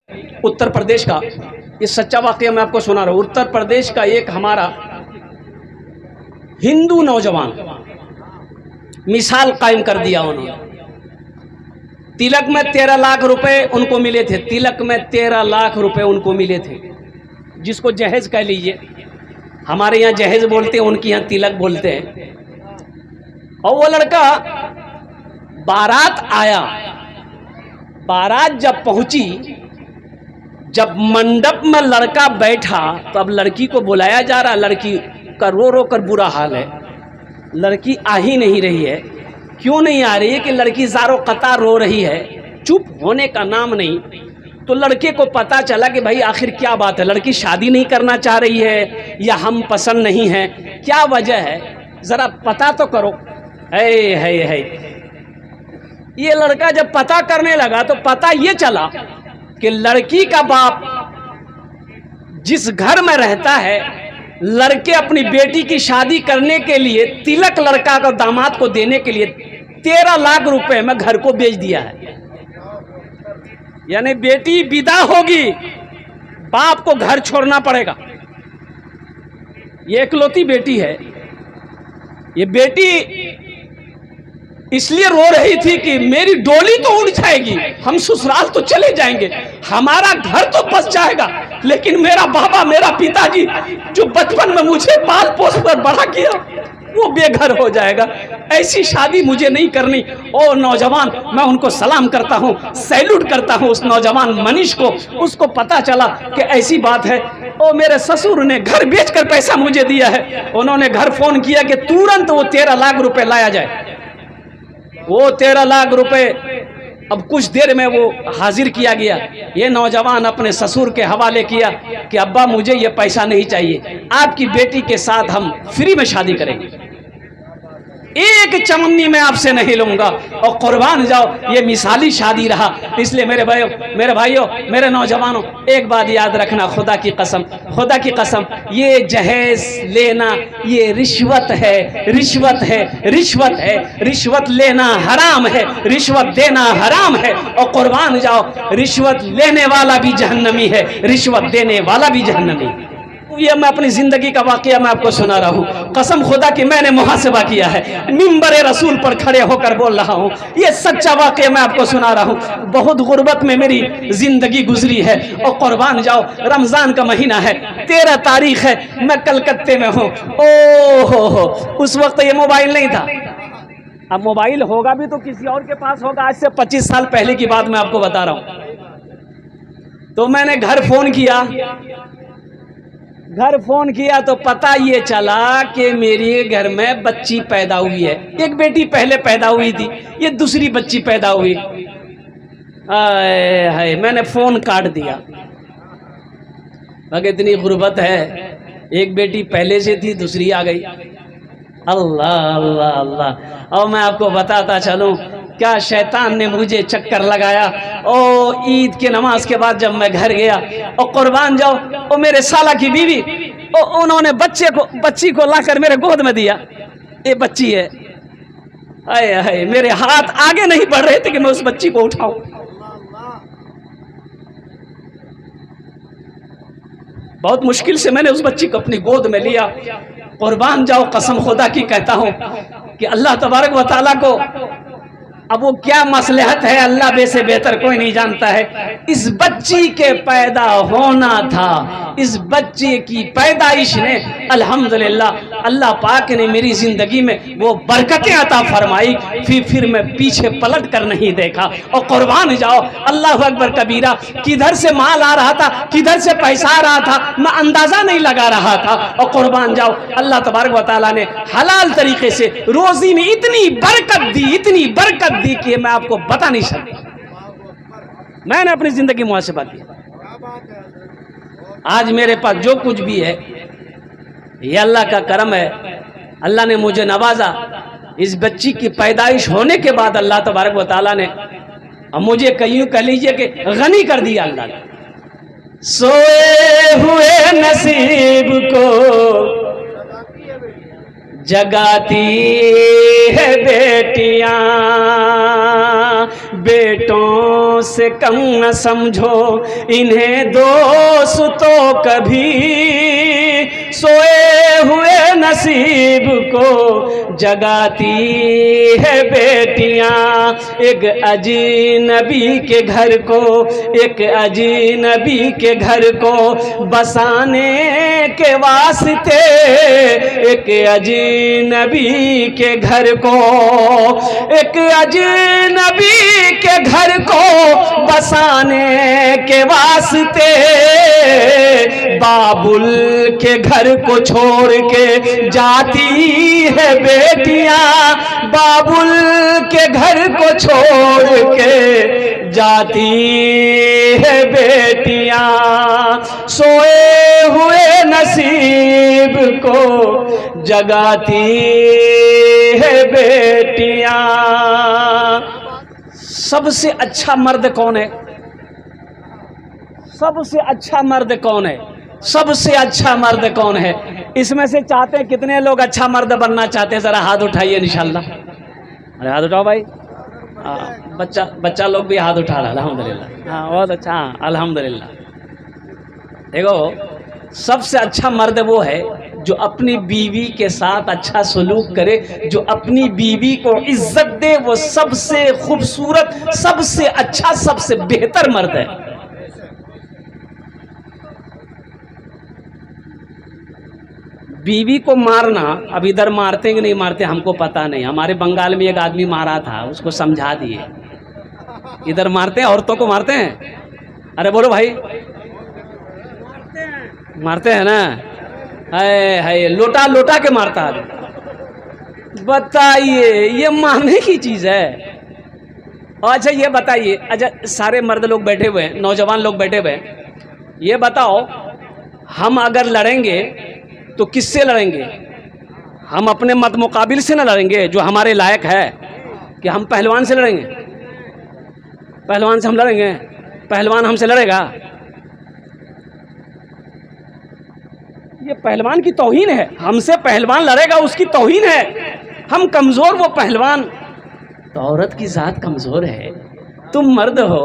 उत्तर प्रदेश का, ये सच्चा वाकया मैं आपको सुना रहा हूँ। उत्तर प्रदेश का एक हमारा हिंदू नौजवान मिसाल कायम कर दिया उन्होंने। तिलक में 13 लाख रुपए उनको मिले थे, तिलक में 13 लाख रुपए उनको मिले थे, जिसको जहेज कह लीजिए। हमारे यहाँ जहेज बोलते हैं, उनके यहाँ तिलक बोलते हैं। और वो लड़का बारात आया, बारात जब पहुंची, जब मंडप में लड़का बैठा तो अब लड़की को बुलाया जा रहा, लड़की का रो रो कर बुरा हाल है, लड़की आ ही नहीं रही है। क्यों नहीं आ रही है कि लड़की ज़ारो कतार रो रही है, चुप होने का नाम नहीं। तो लड़के को पता चला कि भाई आखिर क्या बात है, लड़की शादी नहीं करना चाह रही है या हम पसंद नहीं है, क्या वजह है, ज़रा पता तो करो। है ये लड़का जब पता करने लगा तो पता ये चला कि लड़की का बाप जिस घर में रहता है, लड़के अपनी बेटी की शादी करने के लिए तिलक लड़का का दामाद को देने के लिए 13 लाख रुपए में घर को बेच दिया है। यानी बेटी विदा होगी, बाप को घर छोड़ना पड़ेगा। ये इकलौती बेटी है। ये बेटी इसलिए रो रही थी कि मेरी डोली तो उड़ जाएगी, हम ससुराल तो चले जाएंगे, हमारा घर तो बस जाएगा, लेकिन मेरा बाबा, मेरा पिताजी जो बचपन में मुझे पाल पोस कर बड़ा किया, वो बेघर हो जाएगा। ऐसी शादी मुझे नहीं करनी। ओ नौजवान, मैं उनको सलाम करता हूँ, सैल्यूट करता हूँ उस नौजवान मनीष को। उसको पता चला कि ऐसी बात है। ओ मेरे ससुर ने घर बेचकर पैसा मुझे दिया है। उन्होंने घर फोन किया कि तुरंत वो 13 लाख रुपए लाया जाए। वो 13 लाख रुपए अब कुछ देर में वो हाजिर किया गया। ये नौजवान अपने ससुर के हवाले किया कि अब्बा मुझे ये पैसा नहीं चाहिए, आपकी बेटी के साथ हम फ्री में शादी करेंगे, एक चमन्नी में आपसे नहीं लूंगा, और कुर्बान जाओ ये मिसाली शादी रहा। इसलिए मेरे भाइयों, मेरे नौजवानों, एक बात याद रखना, खुदा की कसम, खुदा की कसम, ये जहेज लेना ये रिश्वत है, रिश्वत है, रिश्वत है। रिश्वत लेना हराम है, रिश्वत देना हराम है। और कुर्बान जाओ, रिश्वत लेने वाला भी जहन्नमी है, रिश्वत देने वाला भी जहन्नमी। ये मैं अपनी जिंदगी का वाकया मैं आपको सुना रहा हूँ। कसम खुदा की मैंने मुहासिबा किया है, मिंबरे रसूल पर खड़े होकर बोल रहा हूँ। ये सच्चा वाकया मैं आपको सुना रहा हूँ। बहुत गुर्बत में मेरी जिंदगी गुजरी है। और कुर्बान जाओ, रमजान का महीना है, 13 तारीख है, मैं कलकत्ते में हूँ। ओहो, उस वक्त ये मोबाइल नहीं था। अब मोबाइल होगा भी तो किसी और के पास होगा। आज से 25 साल पहले की बात मैं आपको बता रहा हूँ। तो मैंने घर फोन किया तो पता ये चला कि मेरे घर में बच्ची पैदा हुई है। एक बेटी पहले पैदा हुई थी, ये दूसरी बच्ची पैदा हुई। हाय, मैंने फोन काट दिया। अगर इतनी गुर्बत है, एक बेटी पहले से थी, दूसरी आ गई। अल्लाह अल्लाह अल्लाह। और मैं आपको बताता चलूं, क्या शैतान ने मुझे चक्कर लगाया। ओ ईद के नमाज के बाद जब मैं घर गया, और कुर्बान जाओ, ओ मेरे साला की बीवी, ओ उन्होंने बच्ची को लाकर मेरे गोद में दिया। ये बच्ची है। आए हाय, मेरे हाथ आगे नहीं बढ़ रहे थे कि मैं उस बच्ची को उठाऊं। बहुत मुश्किल से मैंने उस बच्ची को अपनी गोद में लिया। कुर्बान जाओ, कसम खुदा की कहता हूं कि अल्लाह तबारक व तआला को अब वो क्या मसलहत है, अल्लाह से बेहतर कोई नहीं जानता है। इस बच्ची के पैदा होना था, इस बच्चे की पैदाइश ने अल्हम्दुलिल्लाह अल्लाह पाक ने मेरी जिंदगी में वो बरकतें अता फरमाई। फिर मैं पीछे पलट कर नहीं देखा। और कुर्बान जाओ, अल्लाह अकबर कबीरा, किधर से माल आ रहा था, किधर से पैसा आ रहा था, मैं अंदाजा नहीं लगा रहा था। और कुर्बान जाओ, अल्लाह तबारक व तआला ने हलाल तरीके से रोजी में इतनी बरकत दी, इतनी बरकत दी कि मैं आपको बता नहीं सकता। मैंने अपनी जिंदगी मुहासिबा की। आज मेरे पास जो कुछ भी है ये अल्लाह का करम है। अल्लाह ने मुझे नवाजा। इस बच्ची की पैदाइश होने के बाद अल्लाह तबारक व तआला ने मुझे कह लीजिए कि गनी कर दिया। अल्लाह ने सोए हुए नसीब को जगाती है बेटियां, बेटों से कम न समझो इन्हें दोस्तों कभी, सोए हुए नसीब को जगाती है बेटियां। एक अजनबी के घर को, एक अजनबी के घर को बसाने के वास्ते, एक अजनबी के घर को, एक अजनबी के घर को बसाने के वास्ते, बाबुल के घर को छोड़ के जाती है बेटियां, बाबुल के घर को छोड़ के जाती है बेटियां। सोए हुए नसीब को जगाती है बेटियां। सबसे अच्छा मर्द कौन है? सबसे अच्छा मर्द कौन है? सबसे अच्छा मर्द कौन है? इसमें से चाहते हैं कितने लोग अच्छा मर्द बनना चाहते हैं? जरा हाथ उठाइए इंशाल्लाह। अरे हाथ उठाओ भाई। बच्चा लोग भी हाथ उठा रहा, अल्हम्दुलिल्लाह। हाँ बहुत अच्छा, हाँ अल्हम्दुलिल्लाह। देखो सबसे अच्छा मर्द वो है जो अपनी बीवी के साथ अच्छा सलूक करे, जो अपनी बीवी को इज्जत दे, वो सबसे खूबसूरत, सबसे अच्छा, सबसे बेहतर मर्द है। बीवी को मारना, अब इधर मारते कि नहीं मारते हमको पता नहीं। हमारे बंगाल में एक आदमी मारा था, उसको समझा दिए। इधर मारते हैं, औरतों को मारते हैं? अरे बोलो भाई, मारते हैं ना? है लोटा लोटा के मारता है। बताइए ये मारने की चीज है? अच्छा ये बताइए, अच्छा सारे मर्द लोग बैठे हुए हैं, नौजवान लोग बैठे हुए हैं, ये बताओ हम अगर लड़ेंगे तो किससे लड़ेंगे? हम अपने मत मुकाबिल से ना लड़ेंगे जो हमारे लायक है, कि हम पहलवान से लड़ेंगे? पहलवान से हम लड़ेंगे? पहलवान हमसे लड़ेगा? ये पहलवान की तौहीन है। हमसे पहलवान लड़ेगा उसकी तौहीन है। हम कमजोर, वो पहलवान। तो औरत की जात कमजोर है। तुम मर्द हो,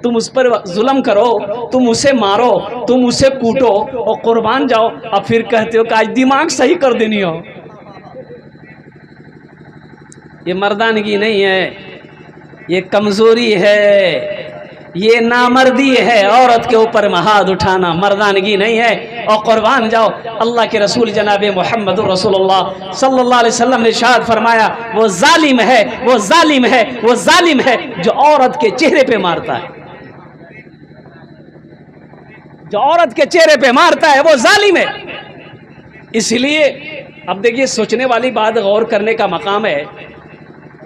तुम उस पर जुल्म करो, तुम उसे मारो, तुम उसे कूटो और कुर्बान जाओ, अब फिर कहते हो कि आज दिमाग सही कर देनी हो। ये मर्दानगी नहीं है, ये कमजोरी है, ये नामर्दी है। औरत के ऊपर हाथ उठाना मर्दानगी नहीं है। और कुर्बान जाओ। अल्लाह के रसूल जनाब मोहम्मद रसूलुल्लाह सल्लल्लाहु अलैहि वसल्लम ने इरशाद फरमाया, वो जालिम है, वो जालिम है, वो जालिम है जो औरत के चेहरे पे मारता है। जो औरत के चेहरे पे मारता है वो जालिम है। इसलिए अब देखिए, सोचने वाली बात, गौर करने का मकाम है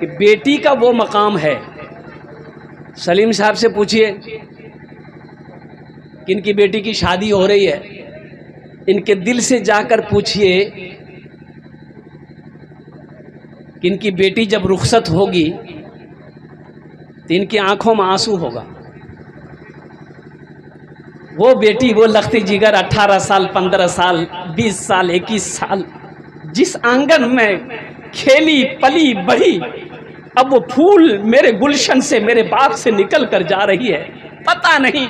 कि बेटी का वो मकाम है। सलीम साहब से पूछिए कि इनकी बेटी की शादी हो रही है, इनके दिल से जाकर पूछिए कि इनकी बेटी जब रुखसत होगी तो इनकी आंखों में आंसू होगा। वो बेटी, वो लखती जिगर 18 साल, 15 साल, 20 साल, 21 साल जिस आंगन में खेली पली बढ़ी, अब वो फूल मेरे गुलशन से, मेरे बाग से निकल कर जा रही है। पता नहीं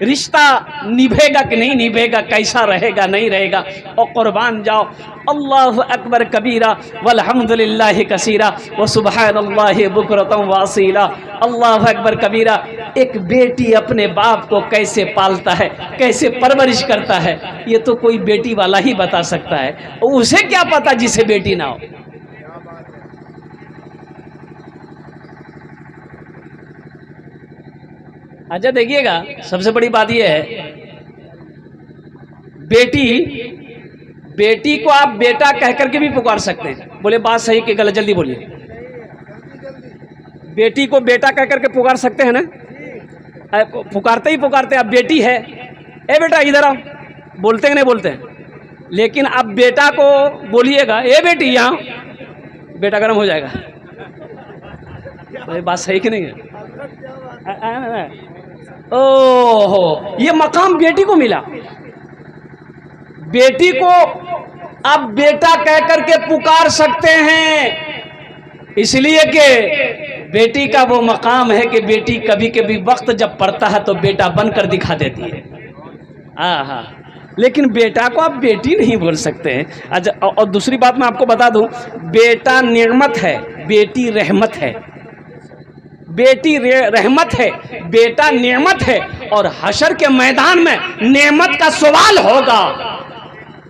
रिश्ता निभेगा कि नहीं निभेगा, कैसा रहेगा नहीं रहेगा। और कुर्बान जाओ। अल्लाहु अकबर कबीरा वल्हम्दुलिल्लाहि कसीरा व सुबहानल्लाहि बुकरतम वासीला। अल्लाहु अकबर कबीरा। एक बेटी अपने बाप को कैसे पालता है, कैसे परवरिश करता है, ये तो कोई बेटी वाला ही बता सकता है। उसे क्या पता जिसे बेटी ना हो। अच्छा देखिएगा, सबसे बड़ी बात यह है, बेटी को आप बेटा कह करके भी पुकार सकते हैं। बोले बात सही कि गलत? जल्दी बोलिए। बेटी को बेटा कह करके पुकार सकते हैं ना? पुकारते ही पुकारते, अब बेटी है, ए बेटा इधर आओ, बोलते हैं नहीं बोलते हैं? लेकिन अब बेटा को बोलिएगा ए बेटी यहाँ, बेटा गर्म हो जाएगा। तो बात सही कि नहीं है? ओहो, ये मकाम बेटी को मिला। बेटी को आप बेटा कह करके पुकार सकते हैं, इसलिए कि बेटी का वो मकाम है कि बेटी कभी कभी वक्त जब पड़ता है तो बेटा बनकर दिखा देती है। हाँ, लेकिन बेटा को आप बेटी नहीं बोल सकते हैं। अच्छा, और दूसरी बात मैं आपको बता दूं, बेटा नेमत है, बेटी रहमत है। बेटी रहमत है, बेटा नेमत है। और हशर के मैदान में नेमत का सवाल होगा,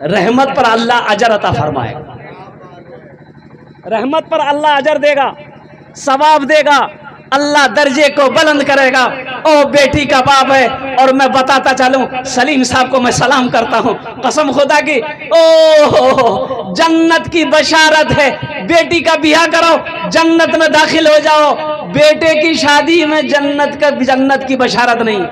रहमत पर अल्लाह अजर अता फरमाएगा, रहमत पर अल्लाह अजर देगा, सवाब देगा, अल्लाह दर्जे को बुलंद करेगा। ओ बेटी का बाप है। और मैं बताता चलूं, सलीम साहब को मैं सलाम करता हूं, कसम खुदा की, ओ जन्नत की बशारत है। बेटी का बियाह करो, जन्नत में दाखिल हो जाओ। बेटे की शादी में जन्नत की बशारत नहीं,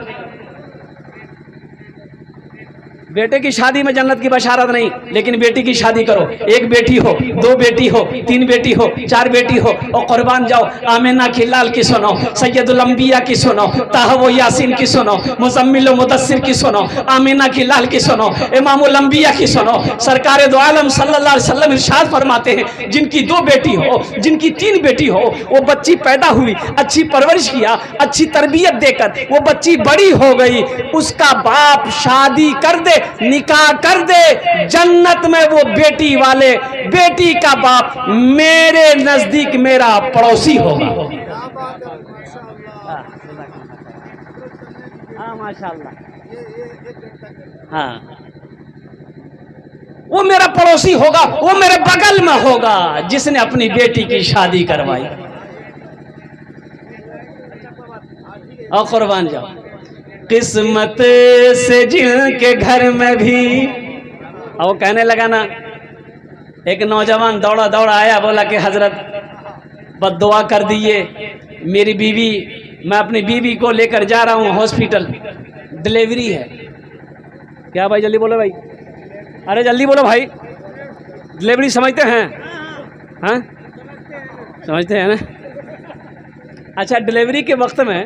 बेटे की शादी में जन्नत की बशारत नहीं, लेकिन बेटी की शादी करो। एक बेटी हो, दो बेटी हो, तीन बेटी हो, चार बेटी हो, और कुर्बान जाओ। आमिना की लाल की सुनो, सैयदुल अंबिया की सुनो, ताहव यासीन की सुनो, मुजम्मिल मुदस्सिर की सुनो, आमिना की लाल की सुनो, इमामुल अंबिया की सुनो। सरकार दो आलम सल्लल्लाहु अलैहि वसल्लम इरशाद फरमाते हैं, जिनकी दो बेटी हो, जिनकी तीन बेटी हो, वो बच्ची पैदा हुई, अच्छी परवरिश किया, अच्छी तरबियत देकर वो बच्ची बड़ी हो गई, उसका बाप शादी कर दे, निकाह कर दे, जन्नत में वो बेटी वाले, बेटी का बाप मेरे नजदीक मेरा पड़ोसी होगा। हाँ माशाल्लाह, हाँ, वो मेरा पड़ोसी होगा, वो मेरे बगल में होगा, जिसने अपनी बेटी की शादी करवाई। और कुर्बान जाओ, किस्मत से जिनके घर में भी। और वो कहने लगा ना, एक नौजवान दौड़ा दौड़ा आया, बोला कि हजरत बद्दुआ कर दिए, मेरी बीवी, मैं अपनी बीवी को लेकर जा रहा हूँ हॉस्पिटल, डिलीवरी है। क्या भाई, जल्दी बोलो भाई, अरे जल्दी बोलो भाई, डिलीवरी समझते हैं? हाँ समझते हैं ना। अच्छा, डिलीवरी के वक्त में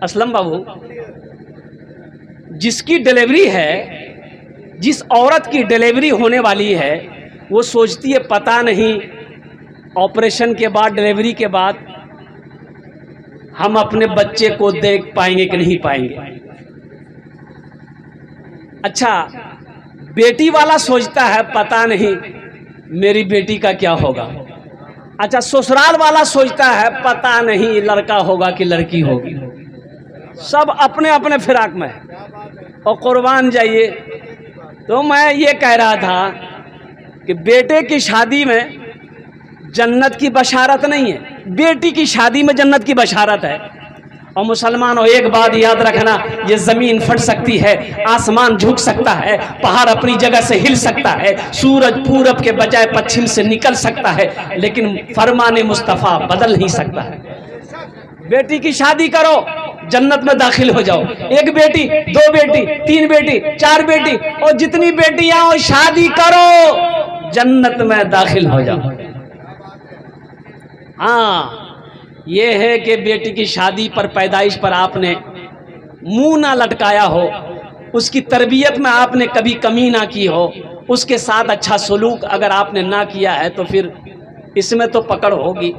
असलम बाबू, जिसकी डिलीवरी है, जिस औरत की डिलीवरी होने वाली है, वो सोचती है पता नहीं ऑपरेशन के बाद, डिलीवरी के बाद हम अपने बच्चे को देख पाएंगे कि नहीं पाएंगे। अच्छा, बेटी वाला सोचता है पता नहीं मेरी बेटी का क्या होगा। अच्छा, ससुराल वाला सोचता है पता नहीं लड़का होगा कि लड़की होगी। सब अपने अपने फिराक में। और कुर्बान जाइए, तो मैं ये कह रहा था कि बेटे की शादी में जन्नत की बशारत नहीं है, बेटी की शादी में जन्नत की बशारत है। और मुसलमानों, एक बात याद रखना, ये ज़मीन फट सकती है, आसमान झुक सकता है, पहाड़ अपनी जगह से हिल सकता है, सूरज पूरब के बजाय पश्चिम से निकल सकता है, लेकिन फरमाने मुस्तफ़ा बदल नहीं सकता है। बेटी की शादी करो, जन्नत में दाखिल हो जाओ। एक बेटी, दो बेटी, तीन बेटी, चार बेटी, और जितनी बेटियां हो शादी करो, जन्नत में दाखिल हो जाओ। हाँ, ये है कि बेटी की शादी पर, पैदाइश पर आपने मुंह ना लटकाया हो, उसकी तरबियत में आपने कभी कमी ना की हो, उसके साथ अच्छा सलूक अगर आपने ना किया है, तो फिर इसमें तो पकड़ होगी।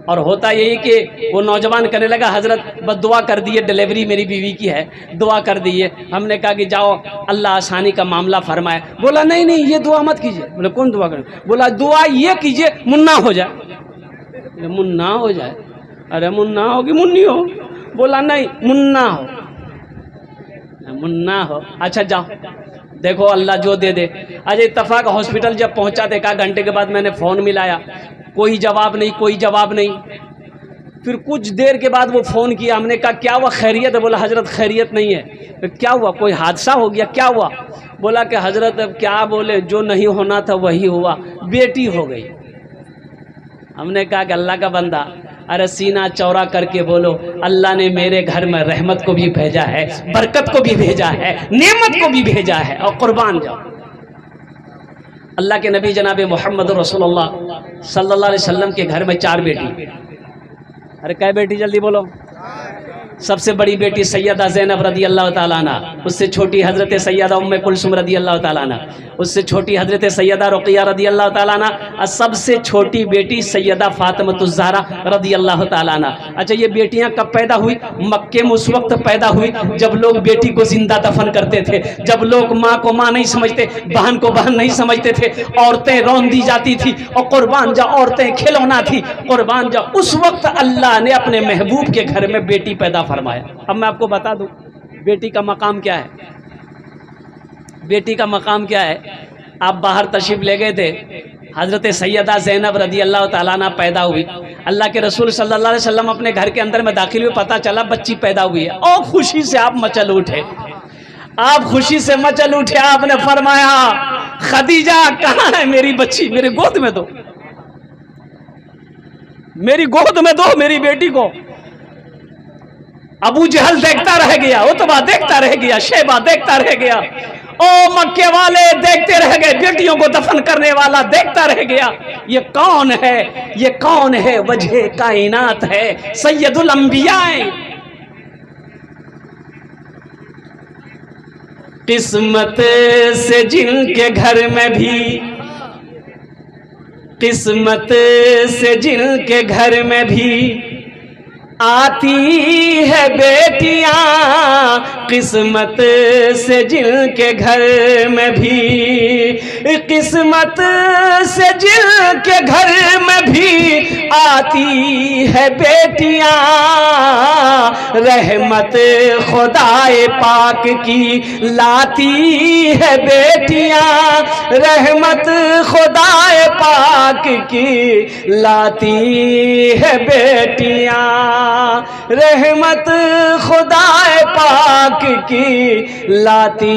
और होता यही कि वो नौजवान कहने लगा, हजरत बस दुआ कर दिए, डिलीवरी मेरी बीवी की है, दुआ कर दिए। हमने कहा कि जाओ अल्लाह आसानी का मामला फरमाए। बोला नहीं नहीं, ये दुआ मत कीजिए। बोले कौन दुआ करें? बोला दुआ ये कीजिए मुन्ना हो जाए। मुन्ना हो जाए? अरे मुन्ना हो कि मुन्नी हो? बोला नहीं, मुन्ना हो, मुन्ना हो। अच्छा जाओ, देखो अल्लाह जो दे दे। आज इत्तफाक हॉस्पिटल जब पहुंचा, देखा घंटे के बाद मैंने फ़ोन मिलाया, कोई जवाब नहीं, कोई जवाब नहीं। फिर कुछ देर के बाद वो फ़ोन किया, हमने कहा क्या हुआ, खैरियत है? बोला हजरत खैरियत नहीं है। फिर क्या हुआ, कोई हादसा हो गया, क्या हुआ? बोला कि हजरत अब क्या बोले, जो नहीं होना था वही हुआ, बेटी हो गई। हमने कहा कि अल्लाह का बंदा, अरे सीना चौड़ा करके बोलो, अल्लाह ने मेरे घर में रहमत को भी भेजा है, बरकत को भी भेजा है, नेमत को भी भेजा है। और कुर्बान जाओ, अल्लाह के नबी जनाब मोहम्मद रसूलुल्लाह सल्लल्लाहु अलैहि वसल्लम के घर में 4 बेटी। अरे कै बेटी, जल्दी बोलो। सबसे बड़ी बेटी सैयदा ज़ैनब रदी अल्लाह ताला अन्हा, उससे छोटी हज़रत सैयदा उम्मे कुलसुम रदी अल्लाह ताला अन्हा, उससे छोटी हज़रत सैयदा रुक़िया रदी अल्लाह ताला अन्हा, और सबसे छोटी बेटी सैयदा फ़ातिमतुज़ ज़हरा रदी अल्लाह ताला अन्हा। अच्छा, ये बेटियां कब पैदा हुई? मक्के में उस वक्त पैदा हुई जब लोग बेटी को जिंदा दफन करते थे, जब लोग माँ को माँ नहीं समझते, बहन को बहन नहीं समझते थे, औरतें रौन दी जाती थी और कुर्बान जा औरतें खिलौना थी, कुर्बान जा। उस वक्त अल्लाह ने अपने महबूब के घर में बेटी पैदा फरमाया। अब मैं आपको बता दूं बेटी का मकाम क्या है। बेटी का मकाम क्या है? आप बाहर तशरीफ ले गए थे, हज़रत सैयदा ज़ैनब रदी अल्लाह ताला अन्हा पैदा हुई। अल्लाह के रसूल सल्लल्लाहु अलैहि वसल्लम अपने घर के अंदर में दाखिल हुए, पता चला बच्ची पैदा हुई है और खुशी से आप मचल उठे, आप खुशी से मचल उठे। आपने फरमाया, खदीजा कहाँ है मेरी बच्ची? मेरे गोद में दो, मेरी गोद में दो मेरी बेटी को। अबू जहल देखता रह गया, उतबा देखता रह गया, शैबा देखता रह गया, ओ मक्के वाले देखते रह गए, बेटियों को दफन करने वाला देखता रह गया। ये कौन है? ये कौन है? वजह कायनात है, सैयदुल अंबिया। किस्मत से जिनके घर में भी, किस्मत से जिनके घर में भी आती है बेटियां, किस्मत से जिनके घर में भी, किस्मत से जिनके घर में भी आती है बेटियां, रहमत खुदाए पाक की लाती है बेटियां, रहमत खुदाए पाक की लाती है बेटियां, रहमत खुदाए पाक की लाती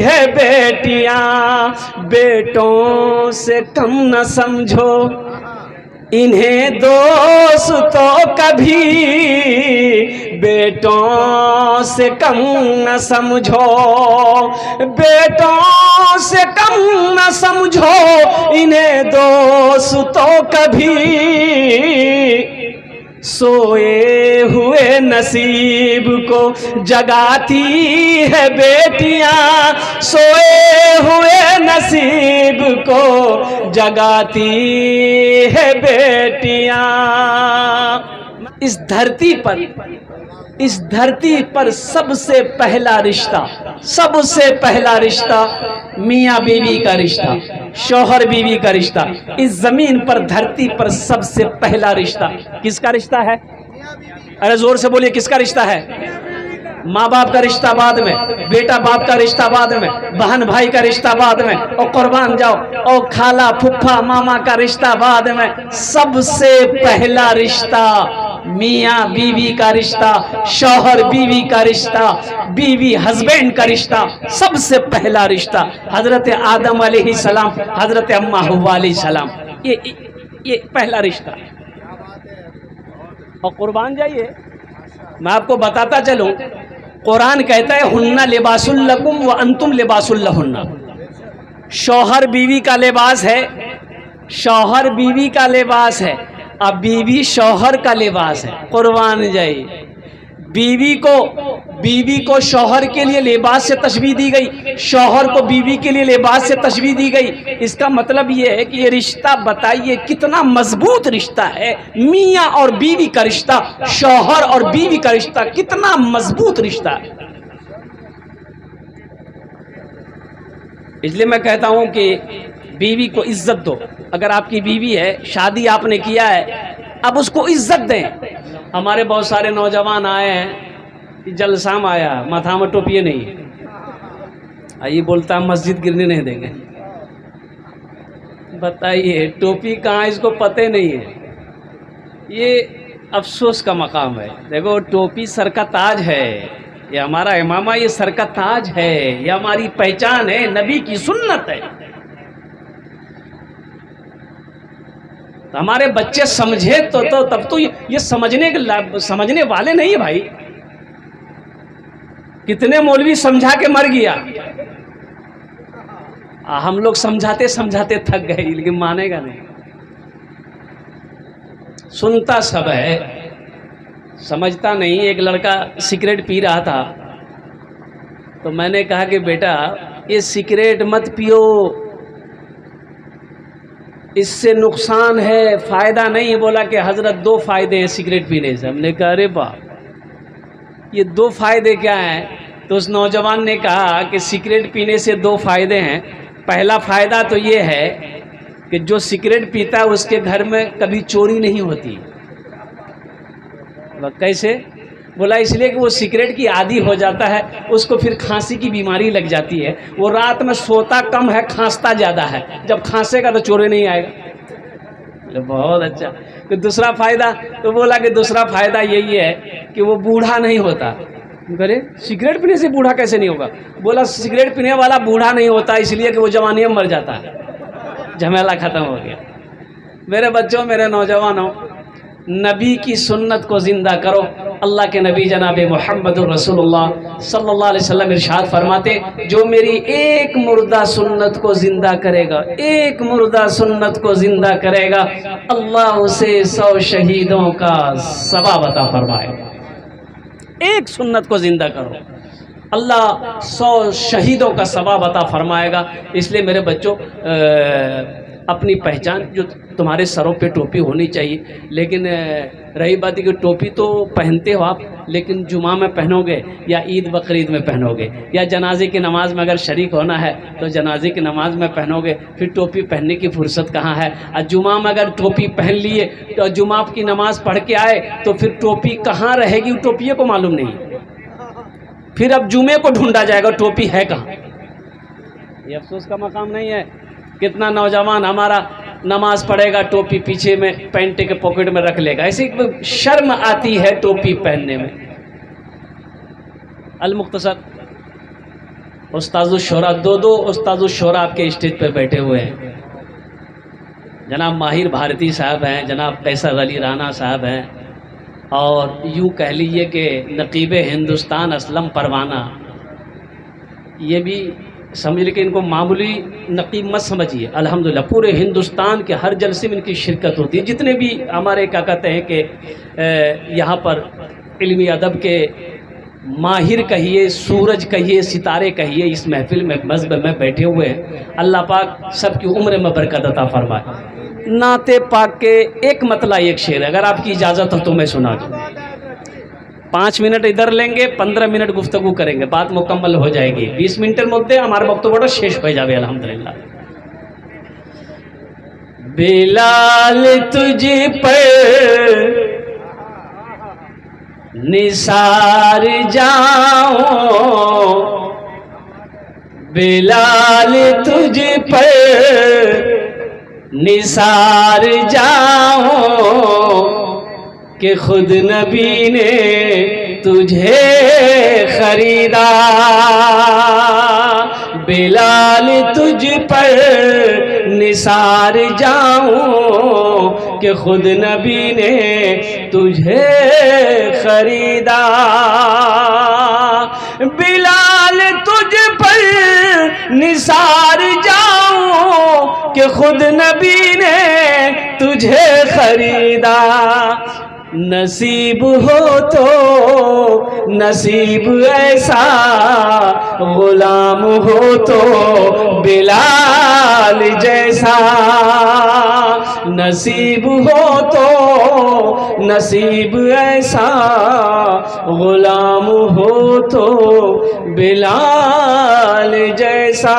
है बेटियां। बेटों से कम न समझो इन्हें दोस्तों कभी, बेटों से कम न समझो, बेटों से कम न समझो इन्हें दोस्तों कभी, सोए हुए नसीब को जगाती है बेटियां, सोए हुए नसीब को जगाती है बेटियां। इस धरती पर सबसे पहला रिश्ता, सबसे पहला रिश्ता मियाँ बीवी का रिश्ता, शौहर बीवी का रिश्ता। इस जमीन पर, धरती पर सबसे पहला रिश्ता किसका रिश्ता है? अरे जोर से बोलिए, किसका रिश्ता है? माँ बाप का रिश्ता बाद में, बेटा बाप का रिश्ता बाद में, बहन भाई का रिश्ता बाद में, और कुर्बान जाओ, और खाला फुफ्फा मामा का रिश्ता बाद में। सबसे पहला रिश्ता मियाँ बीवी का रिश्ता, शौहर बीवी का रिश्ता, बीवी हस्बैंड का रिश्ता, सबसे पहला रिश्ता हजरत आदम अलैहिस्सलाम, हजरत अम्मा हव्वा अलैहिस्सलाम, ये पहला रिश्ता। और कुर्बान जाइए, मैं आपको बताता चलूं, कुरान कहता है हुन्ना लिबासुल लकुम व अंतुम लिबासुल लहुन्ना। शौहर बीवी का लिबास है, शौहर बीवी का लिबास है, अब बीवी शौहर का लिबास है। कुर्बान जाइए, बीवी को शौहर के लिए लिबास से तशबीह दी गई, शौहर को बीवी के लिए लिबास से तशबीह दी गई। इसका मतलब ये है कि ये रिश्ता, बताइए कितना मजबूत रिश्ता है। मियाँ और बीवी का रिश्ता, शौहर और बीवी का रिश्ता, कितना मजबूत रिश्ता है। इसलिए मैं कहता हूं कि बीवी को इज्जत दो। अगर आपकी बीवी है, शादी आपने किया है, अब उसको इज्जत दें। हमारे बहुत सारे नौजवान आए हैं, जलसा में आया, माथा में टोपी नहीं, आइए बोलता मस्जिद गिरने नहीं देंगे। बताइए टोपी कहाँ, इसको पते नहीं है। ये अफसोस का मकाम है। देखो टोपी सर का ताज है, ये हमारा इमामा, ये सर का ताज है, ये हमारी पहचान है, नबी की सुन्नत है। तो हमारे बच्चे समझे तो तब तो ये समझने वाले नहीं है भाई। कितने मौलवी समझा के मर गया, हम लोग समझाते समझाते थक गए, लेकिन मानेगा नहीं। सुनता सब है, समझता नहीं। एक लड़का सिगरेट पी रहा था, तो मैंने कहा कि बेटा ये सिगरेट मत पियो, इससे नुकसान है, फ़ायदा नहीं। बोला कि हज़रत 2 फ़ायदे हैं सिगरेट पीने से। हमने कहा अरे बाप, ये 2 फ़ायदे क्या हैं? तो उस नौजवान ने कहा कि सिगरेट पीने से 2 फ़ायदे हैं। पहला फ़ायदा तो ये है कि जो सिगरेट पीता है उसके घर में कभी चोरी नहीं होती। कैसे? बोला इसलिए कि वो सिगरेट की आदी हो जाता है, उसको फिर खांसी की बीमारी लग जाती है। वो रात में सोता कम है, खांसता ज़्यादा है। जब खांसेगा तो चोरी नहीं आएगा। बहुत अच्छा। तो दूसरा फ़ायदा, तो बोला कि दूसरा फ़ायदा यही है कि वो बूढ़ा नहीं होता। अरे सिगरेट पीने से बूढ़ा कैसे नहीं होगा? बोला सिगरेट पीने वाला बूढ़ा नहीं होता इसलिए कि वो जवानी में मर जाता है। झमेला ख़त्म हो गया। मेरे बच्चों, मेरे नौजवानों, नबी की सुन्नत को ज़िंदा करो। अल्लाह के नबी जनाब मोहम्मद रसूलुल्लाह सल्लल्लाहु अलैहि वसल्लम इरशाद फरमाते, जो मेरी एक मुर्दा सुन्नत को ज़िंदा करेगा, एक मुर्दा सुन्नत को ज़िंदा करेगा, अल्लाह उसे 100 शहीदों का सवाब अता फरमाएगा। एक सुन्नत को ज़िंदा करो, अल्लाह 100 शहीदों का सवाब अता फरमाएगा। इसलिए मेरे बच्चों, अपनी पहचान, जो तुम्हारे सरों पे टोपी होनी चाहिए, लेकिन रही बात कि टोपी तो पहनते हो आप, लेकिन जुमा में पहनोगे या ईद बकरीद में पहनोगे या जनाजे की नमाज में अगर शरीक होना है तो जनाजे की नमाज में पहनोगे, फिर टोपी पहनने की फुर्सत कहाँ है? और जुमा में अगर टोपी पहन लिए तो जुमा की नमाज पढ़ के आए तो फिर टोपी कहाँ रहेगी, टोपिए को मालूम नहीं। फिर अब जुमे को ढूंढा जाएगा टोपी है कहाँ। ये अफसोस का मकाम नहीं है? कितना नौजवान हमारा नमाज पढ़ेगा, टोपी पीछे में पैंट के पॉकेट में रख लेगा। ऐसी शर्म आती है टोपी पहनने में। अल मुख्तसर उस्ताजुश शोरा, 2 उस्ताजुश शोरा आपके स्टेज पे बैठे हुए हैं। जनाब माहिर भारती साहब हैं, जनाब कैसर अली राना साहब हैं, और यूँ कह लीजिए कि नकीब हिंदुस्तान असलम परवाना। ये भी समझ लीजिए कि इनको मामूली नकीब मत समझिए। अल्हम्दुलिल्लाह पूरे हिंदुस्तान के हर जलसे में इनकी शिरकत होती है। जितने भी हमारे क्या कहते हैं कि यहाँ पर इल्मी अदब के माहिर कहिए, सूरज कहिए, सितारे कहिए, इस महफिल में मज़हब में बैठे हुए हैं। अल्लाह पाक सबकी उम्र में बरकत अता फरमाए। नाते पाक के एक मतला एक शेर, अगर आपकी इजाज़त हो तो मैं सुना दूँ। 5 मिनट इधर लेंगे, 15 मिनट गुफ्तगू करेंगे, बात मुकम्मल हो जाएगी। 20 मिनटेर मध्य हमारे वक्त बड़ा शेष हो जाए अल्हम्दुलिल्लाह। बिलाल तुझ पर निसार जाऊं, बिलाल तुझ पर निसार जाऊं, कि खुद नबी ने तुझे खरीदा। बिलाल तुझ पर निसार जाऊं, कि खुद नबी ने तुझे खरीदा। बिलाल तुझ पर निसार जाऊं, कि खुद नबी ने तुझे खरीदा। नसीब हो तो नसीब ऐसा, गुलाम हो तो बिलाल जैसा। नसीब हो तो नसीब ऐसा, गुलाम हो तो बिलाल जैसा।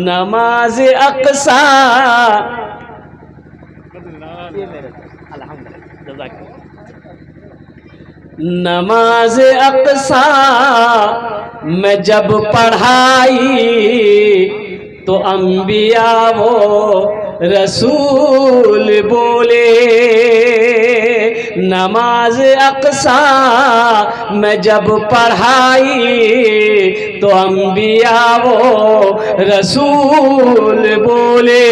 नमाज अक़सा, नमाज अक़सा में जब पढ़ाई, तो अंबिया वो रसूल बोले। नमाज अक़सा में जब पढ़ाई, तो अंबिया वो रसूल बोले।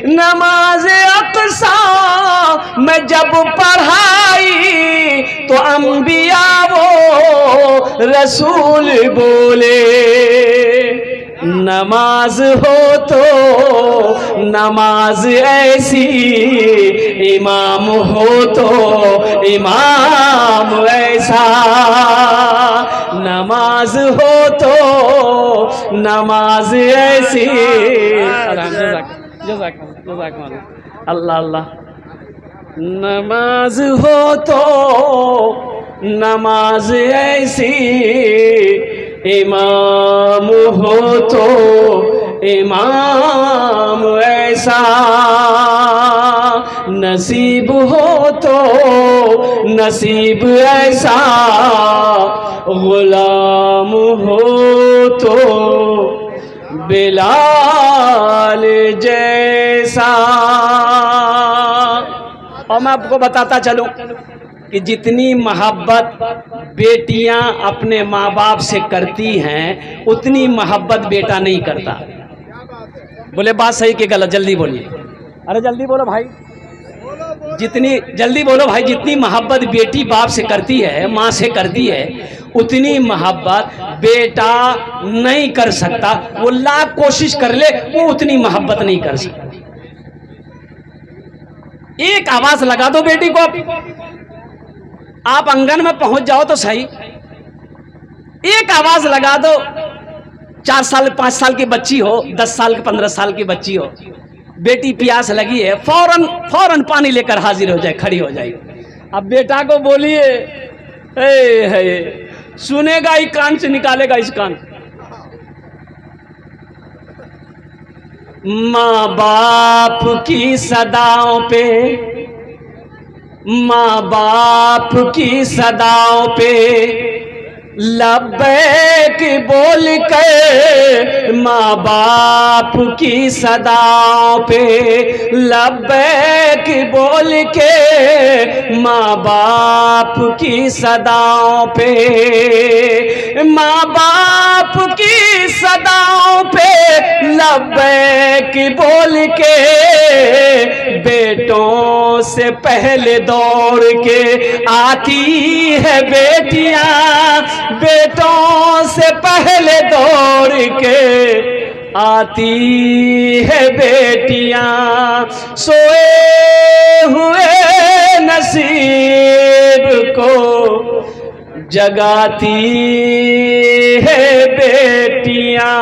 नमाज अक़सा में जब पढ़ाई, तो अंबिया वो रसूल बोले। नमाज हो तो नमाज ऐसी, इमाम हो तो इमाम ऐसा। नमाज हो तो नमाज ऐसी। अल्लाह अल्लाह। नमाज हो तो नमाज ऐसी, इमाम हो तो इमाम ऐसा। नसीब हो तो नसीब ऐसा, गुलाम हो तो बिलाल जैसा। और मैं आपको बताता चलूं कि जितनी मोहब्बत बेटियां अपने माँ बाप से करती हैं उतनी मोहब्बत बेटा नहीं करता। बोले बात सही कि गलत? जल्दी बोलिए, अरे जल्दी बोलो भाई, जितनी जल्दी बोलो भाई। जितनी मोहब्बत बेटी बाप से करती है, माँ से करती है, उतनी मोहब्बत बेटा नहीं कर सकता। वो लाख कोशिश कर ले, वो उतनी मोहब्बत नहीं कर सकता। एक आवाज लगा दो बेटी को, आप आंगन में पहुंच जाओ तो सही, एक आवाज लगा दो। 4 साल 5 साल की बच्ची हो, 10 साल 15 साल की बच्ची हो, बेटी प्यास लगी है, फौरन फौरन पानी लेकर हाजिर हो जाए, खड़ी हो जाएगी। अब बेटा को बोलिए, सुनेगा ही कान से, निकालेगा इस कान। माँ बाप की सदाओं पे, माँ बाप की सदाओं पे लब्बैक बोल के, माँ बाप की सदाओं पे लब्बैक बोल के, माँ बाप की सदाओं पे, माँ बाप की सदाओं पे लब्बैक बोल के, बेटों से पहले दौड़ के आती है बेटियां, बेटों से पहले दौड़ के आती है बेटियां, सोए हुए नसीब को जगाती है बेटियां।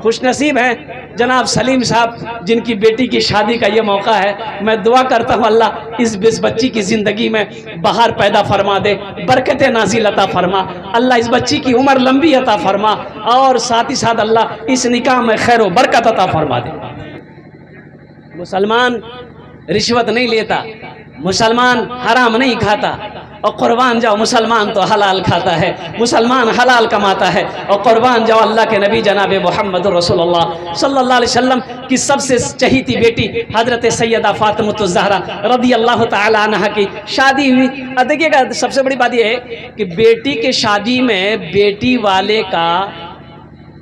खुश नसीब हैं जनाब सलीम साहब जिनकी बेटी की शादी का ये मौका है। मैं दुआ करता हूँ अल्लाह इस बच्ची की ज़िंदगी में बहार पैदा फरमा दे, बरकतें नाज़िल अता फरमा, अल्लाह इस बच्ची की उम्र लंबी अता फरमा, और साथ ही साथ अल्लाह इस निकाह में खैर व बरकत अता फरमा दे। मुसलमान रिश्वत नहीं लेता, मुसलमान हराम नहीं खाता, और कुर्बान जाओ मुसलमान तो हलाल खाता है, मुसलमान हलाल कमाता है। और कुर्बान जाओ अल्लाह के नबी जनाब मोहम्मद रसूलुल्लाह सल्लल्लाहु अलैहि वसल्लम की सबसे चहीती बेटी हजरत सैयदा फातिमा ज़हरा रदी अल्लाह तआला अन्हा की शादी हुई। देखिएगा सबसे बड़ी बात यह है कि बेटी के शादी में बेटी वाले का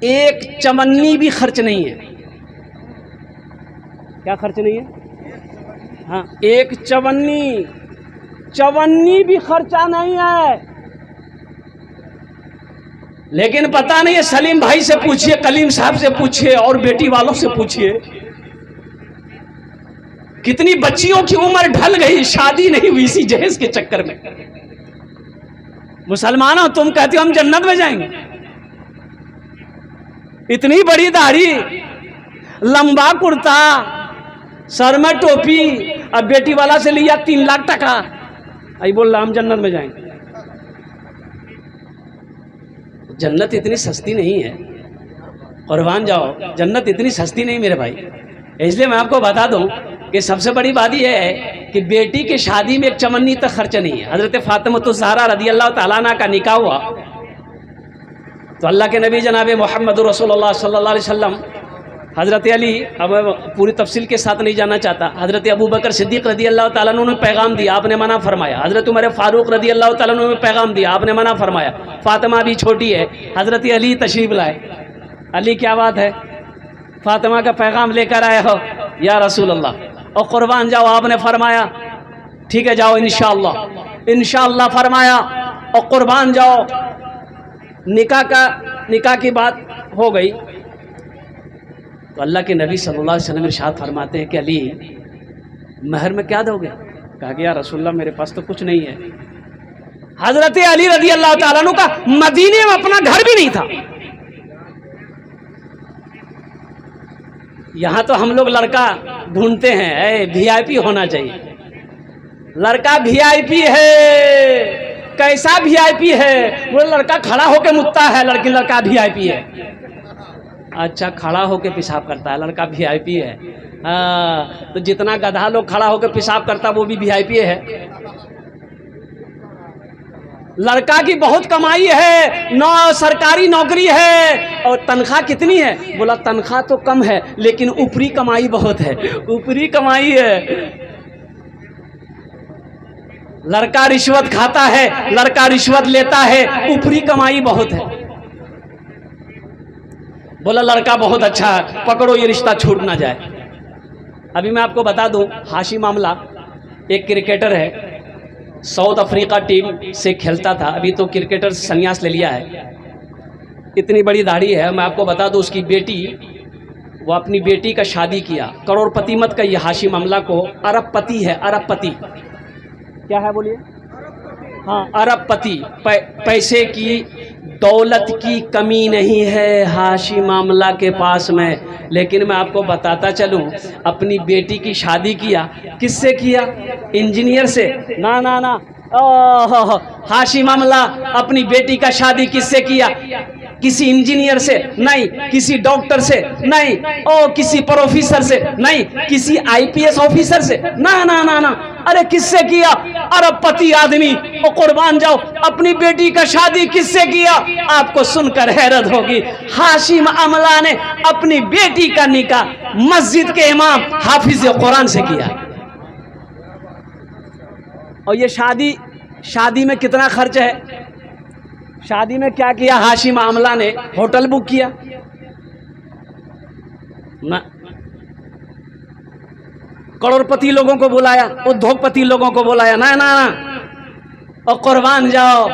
एक चवन्नी भी खर्च नहीं है। क्या खर्च नहीं है? हाँ, एक चवन्नी भी खर्चा नहीं है। लेकिन पता नहीं है, सलीम भाई से पूछिए, कलीम साहब से पूछिए, और बेटी वालों से पूछिए, कितनी बच्चियों की उम्र ढल गई, शादी नहीं हुई इसी जहेज के चक्कर में। मुसलमानों तुम कहते हो हम जन्नत में जाएंगे, इतनी बड़ी दाढ़ी, लंबा कुर्ता, सर में टोपी, अब बेटी वाला से लिया 3 लाख टका, आई बोल रहा हम जन्नत में जाएंगे। जन्नत इतनी सस्ती नहीं है, कुर्बान जाओ, जन्नत इतनी सस्ती नहीं मेरे भाई। इसलिए मैं आपको बता दूं कि सबसे बड़ी बात यह है कि बेटी की शादी में एक चवन्नी तक खर्च नहीं है। हजरत फातिमा ज़हरा रदी अल्लाह तआला अन्हा का निकाह हुआ तो अल्लाह के नबी जनाब मोहम्मद रसूलुल्लाह सल्लल्लाहु अलैहि वसल्लम, हज़रत अली, अब पूरी तफसील के साथ नहीं जाना चाहता, हज़रत अबू बकर सिद्दीक़ रदी अल्लाह तआला अन्हु ने पैगाम दिया, आपने मना फरमाया। हज़रत उमर फ़ारूक रदी अल्लाह तआला अन्हु ने पैगाम दिया, आपने मना फरमाया। फ़ातिमा भी छोटी है, हज़रत अली तशरीफ़ लाए। अली क्या बात है, फ़ातिमा का पैगाम लेकर आए हो या रसूल अल्लाह, और कुर्बान जाओ, आपने फरमाया ठीक है जाओ इंशाअल्लाह, इंशाअल्लाह फरमाया, और कुर्बान जाओ निकाह की बात हो गई तो अल्लाह के नबी सल्लल्लाहु अलैहि वसल्लम इरशाद फरमाते हैं कि अली महर में क्या दोगे? कहा कि या रसूलल्लाह मेरे पास तो कुछ नहीं है। हजरत अली रज़ी अल्लाह ताला अन्हु का मदीने में अपना घर भी नहीं था। यहाँ तो हम लोग लड़का ढूंढते हैं वीआईपी होना चाहिए, लड़का वीआईपी है। कैसा वीआईपी है? वो लड़का खड़ा होके मुतता है, लड़का वीआईपी है। अच्छा, खड़ा होके पेशाब करता है, लड़का वीआईपी है। हाँ, तो जितना गधा लोग खड़ा होके पेशाब करता है वो भी वीआईपी है। लड़का की बहुत कमाई है, सरकारी नौकरी है, और तनख्वाह कितनी है? बोला तनख्वाह तो कम है लेकिन ऊपरी कमाई बहुत है, ऊपरी कमाई है। लड़का रिश्वत खाता है, लड़का रिश्वत लेता है, ऊपरी कमाई बहुत है। बोला लड़का बहुत अच्छा है, पकड़ो ये रिश्ता छूट ना जाए। अभी मैं आपको बता दूं, हाशी मामला एक क्रिकेटर है, साउथ अफ्रीका टीम से खेलता था, अभी तो क्रिकेटर संन्यास ले लिया है। इतनी बड़ी दाढ़ी है। मैं आपको बता दूं, उसकी बेटी, वो अपनी बेटी का शादी किया, करोड़पति मत कहिए, हाशी मामला को अरबपति है, अरबपति। क्या है बोलिए? हाँ, अरबपति। पैसे की दौलत की कमी नहीं है हाशी मामला के पास में। लेकिन मैं आपको बताता चलूं, अपनी बेटी की शादी किया, किससे किया? इंजीनियर से? ना ना ना, हाशी मामला अपनी बेटी का शादी किससे किया? किसी इंजीनियर से नहीं, किसी डॉक्टर से नहीं, ओ किसी प्रोफेसर से नहीं, किसी आईपीएस ऑफिसर से ना ना ना ना, अरे किससे किया? अरबपति आदमी। ओ कुर्बान जाओ, अपनी बेटी का शादी किससे किया? आपको सुनकर हैरत होगी, हाशिम अमला ने अपनी बेटी का निकाह मस्जिद के इमाम हाफिज कुरान से किया। और ये शादी में कितना खर्च है? शादी में क्या किया हाशिम आमला ने? होटल बुक किया ना, करोड़पति लोगों को बुलाया, उद्योगपति लोगों को बुलाया, ना ना ना। और कुर्बान जाओ,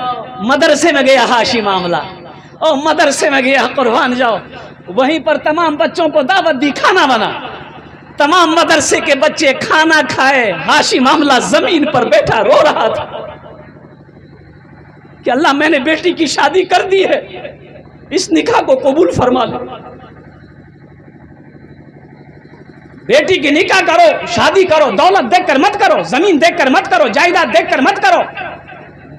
मदरसे में गया हाशिम आमला, और मदरसे में गया, कुर्बान जाओ, वहीं पर तमाम बच्चों को दावत दी, खाना बना, तमाम मदरसे के बच्चे खाना खाए, हाशिम आमला जमीन पर बैठा रो रहा था कि अल्लाह मैंने बेटी की शादी कर दी है, इस निकाह को कबूल फरमा लो। बेटी की निकाह करो, शादी करो, दौलत देखकर मत करो, जमीन देखकर मत करो, जायदाद देखकर मत करो,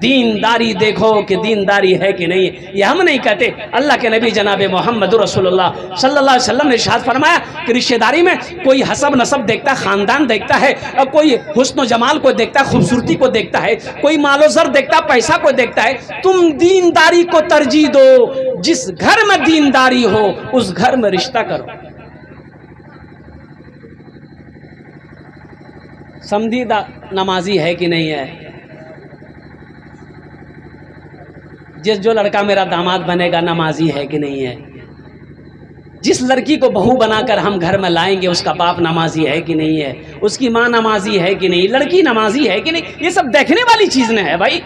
दीनदारी देखो कि दीनदारी है कि नहीं। ये हम नहीं कहते, अल्लाह के नबी जनाब मोहम्मद रसूलुल्लाह सल्लल्लाहु अलैहि वसल्लम ने इरशाद फरमाया कि रिश्तेदारी में कोई हसब नसब देखता है, खानदान देखता है, और कोई हुस्न जमाल को देखता है, खूबसूरती को देखता है, कोई मालो ज़र देखता है, पैसा को देखता है। तुम दीनदारी को तरजीह दो, जिस घर में दीनदारी हो उस घर में रिश्ता करो। समझी नमाजी है कि नहीं है? जो लड़का मेरा दामाद बनेगा नमाजी है कि नहीं है? जिस लड़की को बहू बनाकर हम घर में लाएंगे उसका बाप नमाजी है कि नहीं है? उसकी माँ नमाजी है कि नहीं? लड़की नमाजी है कि नहीं? ये सब देखने वाली चीज नहीं है भाई।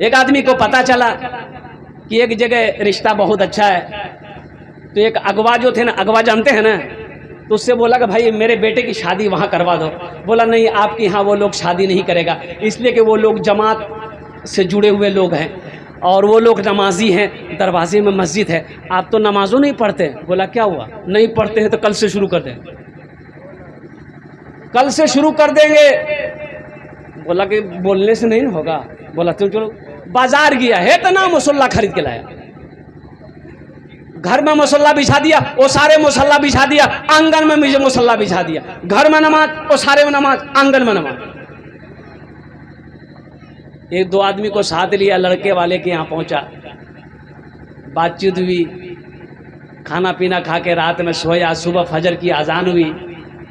एक आदमी को पता चला कि एक जगह रिश्ता बहुत अच्छा है, तो एक अगवा जो थे ना, अगवा जानते हैं ना, तो उससे बोला कि भाई मेरे बेटे की शादी वहाँ करवा दो। बोला नहीं, आपके यहाँ वो लोग शादी नहीं करेगा, इसलिए कि वो लोग जमात से जुड़े हुए लोग हैं और वो लोग नमाजी हैं, दरवाजे में मस्जिद है, आप तो नमाजों नहीं पढ़ते। बोला क्या हुआ? नहीं पढ़ते हैं तो कल से शुरू कर दें, कल से शुरू कर देंगे। बोला कि बोलने से नहीं होगा। बोला चलो बाजार गया है तो ना मुसल्ला खरीद के लाया, घर में मुसल्ला बिछा दिया, वो सारे मुसल्ला बिछा दिया, आंगन में मुझे मुसल्ला बिछा दिया, घर में नमाज, वो सारे में नमाज, आंगन में नमाज। एक दो आदमी को साथ लिया, लड़के वाले के यहाँ पहुंचा, बातचीत हुई, खाना पीना खा के रात में सोया, सुबह फजर की अजान हुई,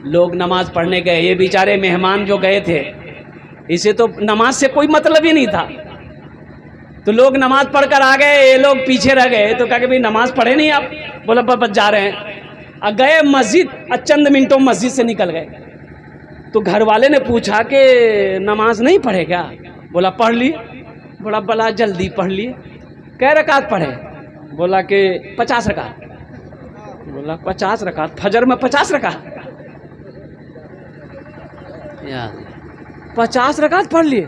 लोग नमाज पढ़ने गए। ये बेचारे मेहमान जो गए थे, इसे तो नमाज से कोई मतलब ही नहीं था, तो लोग नमाज पढ़कर आ गए, ये लोग पीछे रह गए। तो कहा कि भाई नमाज पढ़े नहीं आप? बोला बस जा रहे हैं। गए मस्जिद, चंद मिनटों मस्जिद से निकल गए। तो घर वाले ने पूछा कि नमाज नहीं पढ़े क्या? बोला पढ़ ली। बोला बड़ा जल्दी पढ़ लिए। कै रकात पढ़े? बोला कि 50 रकात। बोला 50 रकात, फजर में 50 रकात? यार 50 रकात पढ़ लिए।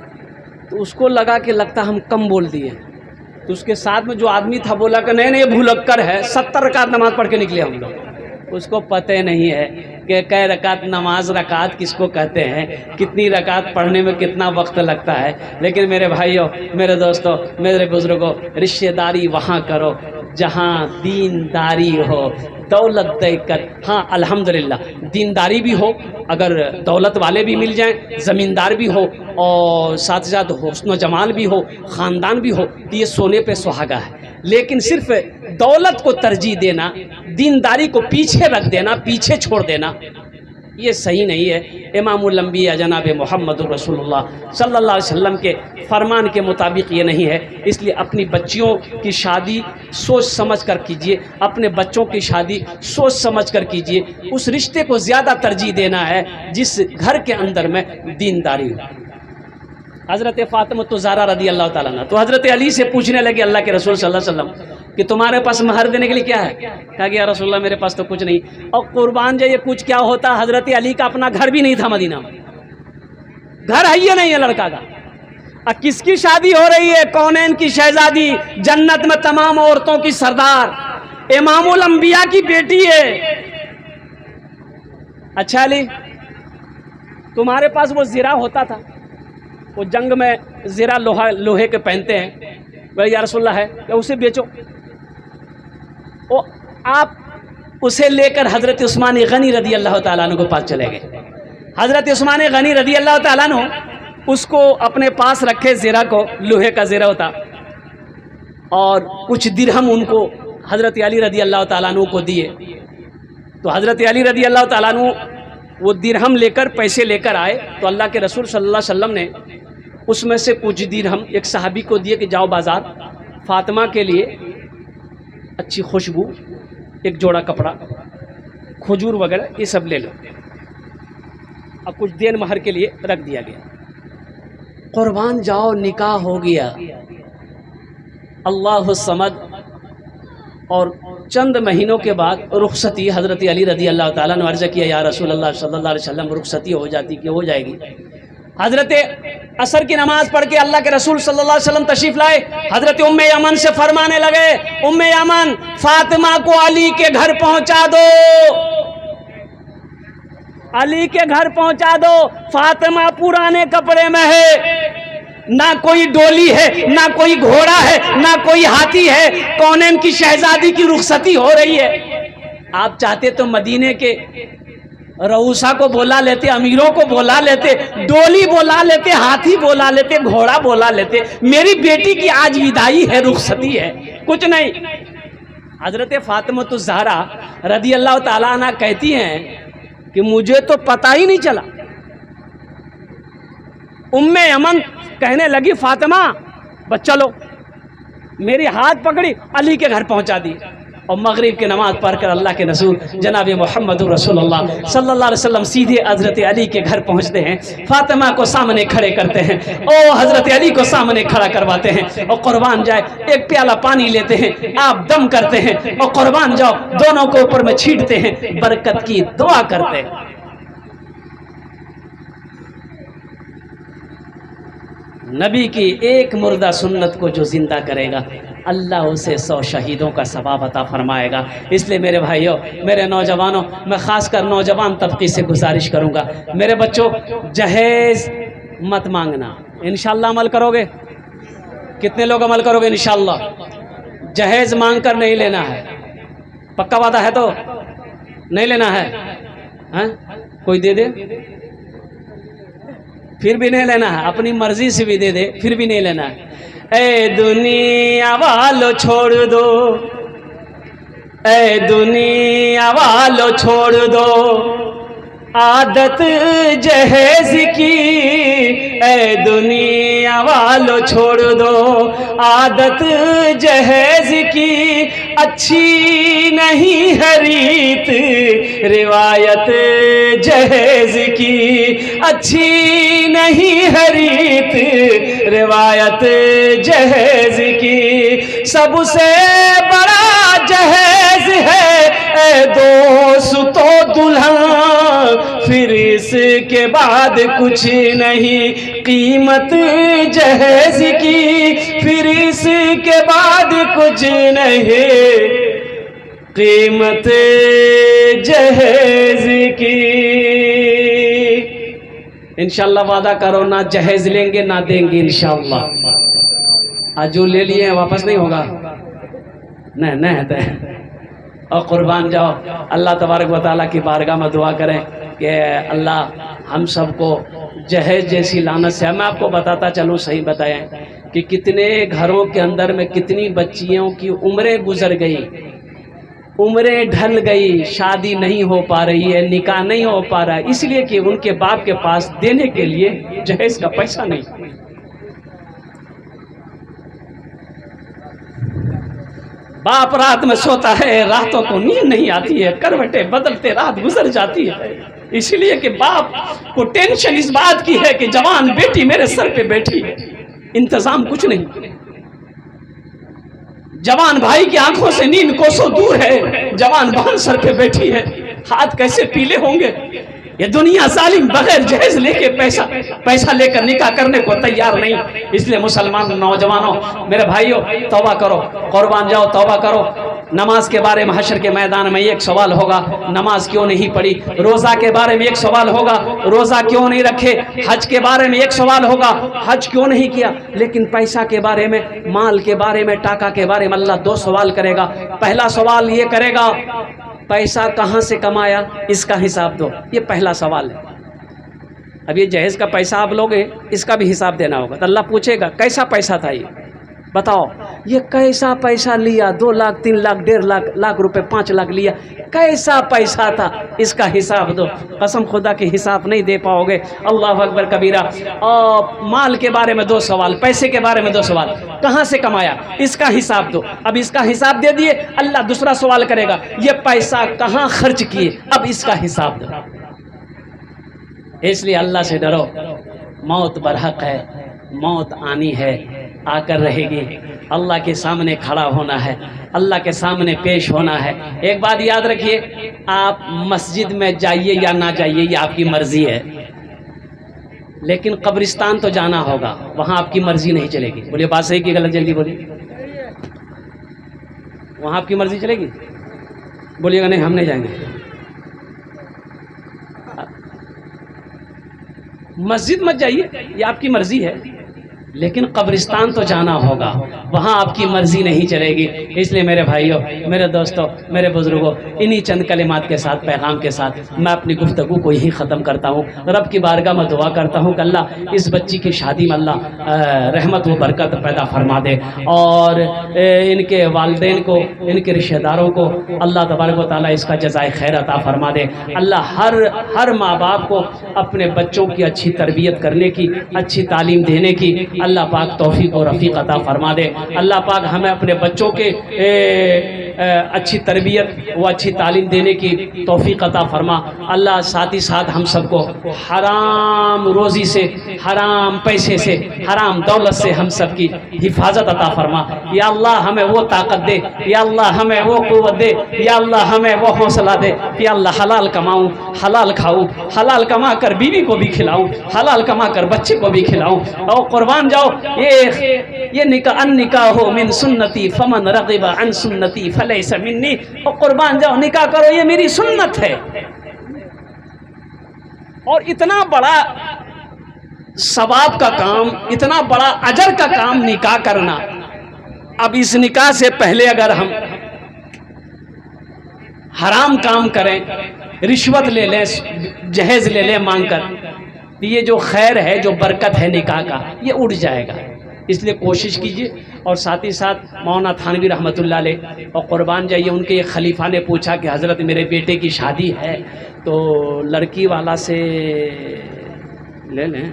तो उसको लगा कि लगता हम कम बोल दिए। तो उसके साथ में जो आदमी था बोला कि नहीं नहीं, भुलक्कर है, 70 रकात नमाज पढ़ के निकले हम लोग। उसको पता नहीं है कि कै रकात नमाज, रकात किसको कहते हैं, कितनी रकात पढ़ने में कितना वक्त लगता है। लेकिन मेरे भाइयों, मेरे दोस्तों, मेरे बुजुर्गों, रिश्तेदारी वहाँ करो जहाँ दीनदारी हो, दौलत देकर। हाँ अल्हम्दुलिल्लाह, दीनदारी भी हो, अगर दौलत वाले भी मिल जाएं, ज़मींदार भी हो और साथ साथ हुस्न जमाल भी हो, ख़ानदान भी हो, तो ये सोने पे सुहागा है। लेकिन सिर्फ दौलत को तरजीह देना, दीनदारी को पीछे रख देना, पीछे छोड़ देना, ये सही नहीं है। इमामुल अंबिया जनाब मोहम्मद रसूलुल्लाह सल्लल्लाहु अलैहि वसल्लम के फरमान के मुताबिक ये नहीं है। इसलिए अपनी बच्चियों की शादी सोच समझ कर कीजिए, अपने बच्चों की शादी सोच समझ कर कीजिए। उस रिश्ते को ज़्यादा तरजीह देना है जिस घर के अंदर में दीनदारी हो। हज़रत फ़ातिमा तो ज़हरा रदी अल्लाह ताला अन्हा तो हज़रत अली से पूछने लगे अल्लाह के रसूल सल्लल्लाहु अलैहि वसल्लम कि तुम्हारे पास महर देने के लिए क्या है? कहा कि या रसूलल्लाह मेरे पास तो कुछ नहीं। और कुर्बान जाइए, कुछ क्या होता, हज़रत अली का अपना घर भी नहीं था मदीना में, घर है ही नहीं है लड़का का। अब किसकी शादी हो रही है? कौनैन की शहजादी, जन्नत में तमाम औरतों की सरदार, इमामुल अंबिया की बेटी है। अच्छा अली, तुम्हारे पास वो ज़िरा होता था, वो जंग में ज़िरा लोहे के पहनते हैं, बोले या रसूलल्लाह है, या उसे बेचो। ओ आप उसे लेकर हज़रत उस्मान गनी रदी अल्लाह ताला अन्हु के पास चले गए। हज़रत उस्मान गनी रदी अल्लाह ताला अन्हु उसको अपने पास रखे, ज़िरा को, लोहे का ज़िरा होता, और कुछ दिरहम उनको हज़रत अली रदी अल्लाह ताला अन्हु को दिए। तो हज़रत अली रदी अल्लाह ताला अन्हु वो दिरहम लेकर, पैसे लेकर आए। तो अल्लाह के रसूल सल्लल्लाहु अलैहि वसल्लम ने उसमें से कुछ दिरहम एक सहाबी को दिए कि जाओ बाज़ार फ़ातिमा के लिए अच्छी खुशबू, एक जोड़ा कपड़ा, खजूर वगैरह ये सब ले लो। अब कुछ देन महर के लिए रख दिया गया। कुर्बान जाओ, निकाह हो गया, अल्लाह समद। और चंद महीनों के बाद रुखसती, हज़रत अली रदी अल्लाह ताला ने अर्ज़ किया या रसूल अल्लाह सल्लल्लाहु अलैहि वसल्लम रुखसती हो जाती कि हो जाएगी। हज़रत असर की नमाज पढ़ के अल्लाह के रसूल सल्लल्लाहु अलैहि वसल्लम तशरीफ़ लाए। हज़रत उम्मे यमन से फरमाने लगे, उम्मे यमन फ़ातिमा को अली के घर पहुंचा दो, अली के घर पहुंचा दो। फ़ातिमा पुराने कपड़े में है, ना कोई डोली है, ना कोई घोड़ा है, ना कोई हाथी है, कौनैन की शहजादी की रुखसती हो रही है। आप चाहते तो मदीने के रऊसा को बोला लेते, अमीरों को बोला लेते, डोली बोला लेते, हाथी बोला लेते, घोड़ा बोला लेते। मेरी बेटी की आज विदाई है, रुखसती है, कुछ नहीं। हज़रत फ़ातिमा तो ज़हरा रदी अल्लाह ताला अन्हा कहती हैं कि मुझे तो पता ही नहीं चला। उम्मे यमन कहने लगी फ़ातिमा बस चलो, मेरी हाथ पकड़ी, अली के घर पहुंचा दी। और मगरिब की नमाज़ पढ़कर अल्लाह के रसूल जनाब मोहम्मद रसूलुल्लाह सल्लल्लाहु अलैहि वसल्लम सीधे हज़रत अली के घर पहुंचते हैं। फ़ातिमा को सामने खड़े करते हैं, ओ हज़रत अली को सामने खड़ा करवाते हैं और कुर्बान जाए एक प्याला पानी लेते हैं, आप दम करते हैं और कुर्बान जाओ दोनों को ऊपर में छींटते हैं, बरकत की दुआ करते हैं। नबी की एक मुर्दा सुन्नत को जो जिंदा करेगा, अल्लाह उसे 100 शहीदों का सवाब अता फरमाएगा। इसलिए मेरे भाइयों, मेरे नौजवानों, मैं ख़ासकर नौजवान तबके से गुजारिश करूँगा, मेरे बच्चों जहेज़ मत मांगना, इंशाअल्लाह अमल करोगे? कितने लोग अमल करोगे इंशाअल्लाह? जहेज़ मांग कर नहीं लेना है, पक्का वादा है तो नहीं लेना है, हाँ? कोई दे दे फिर भी नहीं लेना है, अपनी मर्जी से भी दे दे फिर भी नहीं लेना है। ए दुनिया वालों छोड़ दो, ए दुनिया वालों छोड़ दो, आदत जहेज की ए दुनिया वालों छोड़ दो, आदत जहेज की अच्छी नहीं है रीत, रिवायत जहेज की अच्छी नहीं है रीत, रिवायत जहेज की सबसे बड़ा जहेज है ए दोस्तों दुल्हन, फिर इसके बाद कुछ नहीं कीमत जहेज की, फिर इसके बाद कुछ नहीं कीमत जहेज की। इंशाल्लाह वादा करो ना जहेज लेंगे ना देंगे इंशाल्लाह। आज जो ले लिए वापस नहीं होगा, नहीं है और कुर्बान जाओ। अल्लाह तबारक व तआला की बारगाह में दुआ करें कि अल्लाह हम सबको जहेज जैसी लानत से। मैं आपको बताता चलूँ, सही बताएं कि कितने घरों के अंदर में कितनी बच्चियों की उम्रें गुजर गई, उम्रें ढल गई, शादी नहीं हो पा रही है, निकाह नहीं हो पा रहा है, इसलिए कि उनके बाप के पास देने के लिए जहेज का पैसा नहीं। बाप रात में सोता है, रातों को नींद नहीं आती है, करवटें बदलते रात गुजर जाती है, इसलिए कि बाप को टेंशन इस बात की है कि जवान बेटी मेरे सर पे बैठी है, इंतजाम कुछ नहीं। जवान भाई की आंखों से नींद कोसों दूर है, जवान बहन सर पे बैठी है, हाथ कैसे पीले होंगे। ये दुनिया जालिम बगैर जहेज लेके पैसा लेकर निकाह करने को तैयार नहीं। इसलिए मुसलमान नौजवानों, मेरे भाइयों, तौबा करो, कुर्बान जाओ, तौबा करो। नमाज के बारे में हशर के मैदान में एक सवाल होगा, नमाज क्यों नहीं पढ़ी। रोज़ा के बारे में एक सवाल होगा, रोज़ा क्यों नहीं रखे। हज के बारे में एक सवाल होगा, हज क्यों नहीं किया। लेकिन पैसा के बारे में, माल के बारे में, टाका के बारे में अल्लाह दो सवाल करेगा। पहला सवाल ये करेगा, पैसा कहाँ से कमाया, इसका हिसाब दो। ये पहला सवाल है। अब ये जहेज का पैसा आप लोगे, इसका भी हिसाब देना होगा। तो अल्लाह पूछेगा कैसा पैसा था ये, बताओ ये कैसा पैसा लिया। 2 लाख 3 लाख 1.5 लाख रुपए 5 लाख लिया, कैसा पैसा था, इसका हिसाब दो। कसम खुदा के हिसाब नहीं दे पाओगे। अल्लाह अकबर कबीरा। और माल के बारे में 2 सवाल, पैसे के बारे में 2 सवाल, कहाँ से कमाया, इसका हिसाब दो। अब इसका हिसाब दे दिए, अल्लाह दूसरा सवाल करेगा, ये पैसा कहाँ खर्च किए, अब इसका हिसाब दो। इसलिए अल्लाह से डरो, मौत बरहक है, मौत आनी है, आकर रहेगी। अल्लाह के सामने खड़ा होना है, अल्लाह के सामने पेश होना है। एक बात याद रखिए, आप मस्जिद में जाइए या ना जाइए ये आपकी मर्जी है, लेकिन कब्रिस्तान तो जाना होगा, वहाँ आपकी मर्जी नहीं चलेगी। बोलिए बात सही की गलत, जल्दी बोलिए। वहाँ आपकी मर्जी चलेगी, बोलिएगा नहीं हम नहीं जाएंगे। मस्जिद मत जाइए, ये आपकी मर्जी है, लेकिन कब्रिस्तान तो जाना होगा, वहाँ आपकी मर्जी नहीं चलेगी। इसलिए मेरे भाइयों, मेरे दोस्तों, मेरे बुजुर्गों, इन्हीं चंद कलिमात के साथ, पैगाम के साथ मैं अपनी गुफ्तगू को यही ख़त्म करता हूँ। रब की बारगाह में दुआ करता हूँ कि अल्लाह इस बच्ची की शादी में अल्लाह रहमत व बरकत पैदा फरमा दे, और इनके वालिदैन को, इनके रिश्तेदारों को अल्लाह तबारक व तआला इसका जज़ाए खैर अता फरमा दे। अल्लाह हर माँ बाप को अपने बच्चों की अच्छी तरबियत करने की, अच्छी तालीम देने की अल्लाह पाक तौफीक और रफ़ीक अता फरमा दे। अल्लाह पाक हमें अपने बच्चों के अच्छी तरबियत व अच्छी तालीम देने की तौफीक अता फरमा। अल्लाह साथ ही साथ हम सबको हराम रोज़ी से, हराम पैसे से, हराम दौलत से हम सब की हिफाजत अता फरमा। या अल्लाह हमें वो ताकत दे, या अल्लाह हमें वो क़ुव्वत दे, या अल्लाह हमें वो हौसला दे कि अल्लाह हलाल कमाऊँ, हलाल खाऊँ, हलाल कमा कर बीवी को भी खिलाऊँ, हलाल कमा कर बच्चे को भी खिलाऊँ। और कुर्बान जाओ, ये निकाह हो मिन सुन्नती फमन रग़िब अन सुन्नती फलैसा मिन्नी। और कुर्बान जाओ, निकाह करो, ये मेरी सुन्नत है। और इतना बड़ा सवाब का काम, इतना बड़ा अजर का काम निकाह करना। अब इस निकाह से पहले अगर हम हराम काम करें, रिश्वत ले लें, जहेज ले लें मांग कर, तो ये जो खैर है, जो बरकत है निकाह का, ये उड़ जाएगा। इसलिए कोशिश कीजिए। और साथ ही साथ मौलाना थानवी रहमतुल्लाह अलैह और कुर्बान जाइए, उनके एक खलीफा ने पूछा कि हज़रत मेरे बेटे की शादी है, तो लड़की वाला से ले लें।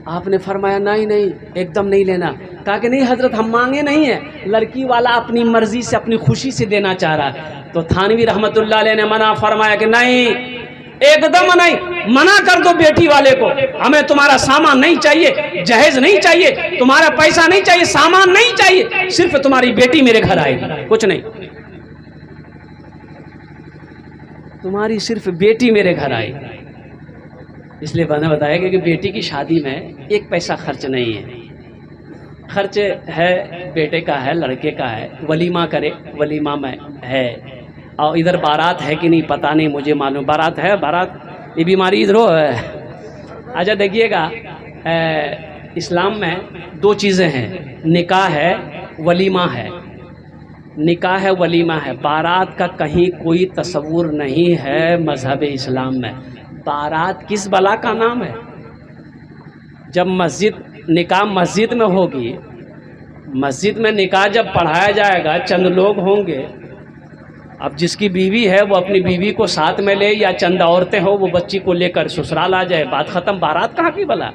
आपने फरमाया नहीं नहीं, एकदम नहीं लेना। कहा कि नहीं हजरत, हम मांगे नहीं है, लड़की वाला अपनी मर्जी से अपनी खुशी से देना चाह रहा है। तो थानवी रहमतुल्लाह अलैह ने मना फरमाया कि नहीं, एकदम नहीं, मना कर दो बेटी वाले को, हमें तुम्हारा सामान नहीं चाहिए, जहेज नहीं चाहिए, तुम्हारा पैसा नहीं चाहिए, सामान नहीं चाहिए, सिर्फ तुम्हारी बेटी मेरे घर आएगी, कुछ नहीं, तुम्हारी सिर्फ बेटी मेरे घर आएगी। इसलिए मैंने बताया कि बेटी की शादी में एक पैसा खर्च नहीं है, खर्च है बेटे का है, लड़के का है, वलीमा करे, वलीमा में है। और इधर बारात है कि नहीं पता नहीं, मुझे मालूम बारात है, बारात ये बीमारी इधर है। अच्छा देखिएगा, इस्लाम में दो चीज़ें हैं, निकाह है, वलीमा है। निकाह है, वलीमा है, बारात का कहीं कोई तस्वुर नहीं है मज़हब इस्लाम में। बारात किस बला का नाम है? जब निकाह मस्जिद में होगी, मस्जिद में निकाह जब पढ़ाया जाएगा, चंद लोग होंगे, अब जिसकी बीवी है वो अपनी बीवी को साथ में ले, या चंद औरतें हो वो बच्ची को लेकर ससुराल आ जाए, बात ख़त्म। बारात कहाँ की बला?